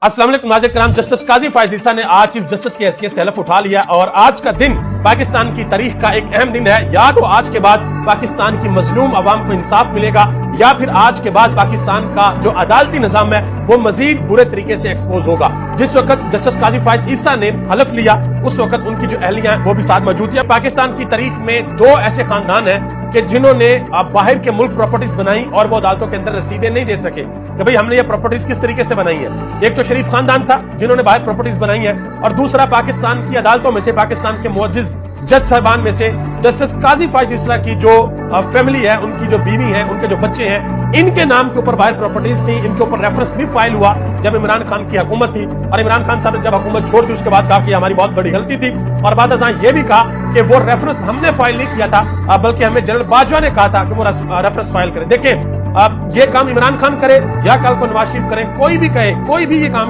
अस्सलाम वालेकुम नाज़रीन किराम। जस्टिस काजी फायज ईसा ने आज चीफ जस्टिस की हैसियत से हलफ उठा लिया और आज का दिन पाकिस्तान की तारीख का एक अहम दिन है। या तो आज के बाद पाकिस्तान की मजलूम अवाम को इंसाफ मिलेगा या फिर आज के बाद पाकिस्तान का जो अदालती निजाम है वो मजीद बुरे तरीके से एक्सपोज होगा। जिस वक्त जस्टिस काजी फायज ईसा ने हलफ लिया उस वक्त उनकी जो अहलिया है वो भी साथ मौजूद थी। पाकिस्तान की तारीख में दो ऐसे खानदान हैं कि जिन्होंने बाहर के मुल्क प्रॉपर्टीज बनाई और वो अदालतों के अंदर रसीदें नहीं दे सके कि भाई हमने ये प्रॉपर्टीज किस तरीके से बनाई है। एक तो शरीफ खानदान था जिन्होंने बाहर प्रॉपर्टीज बनाई है और दूसरा पाकिस्तान की अदालतों में से पाकिस्तान के मुअज्जिज जज साहबान में से जस्टिस काजी फायज ईसा की जो फैमिली है, उनकी जो बीवी है, उनके जो बच्चे हैं, इनके नाम के ऊपर बाहर प्रॉपर्टीज थी। इनके ऊपर रेफरेंस भी फाइल हुआ जब इमरान खान की हुकूमत थी और इमरान खान साहब ने जब हुकूमत छोड़ दी उसके बाद कहा कि हमारी बहुत बड़ी गलती थी और बाद ये भी कहा कि वो रेफरेंस हमने फाइल नहीं किया था बल्कि हमें जनरल बाजवा ने कहा था कि वो रेफरेंस फाइल करें। देखें अब ये काम इमरान खान करे या कल को नवाज शरीफ करें, कोई भी कहे, कोई भी ये काम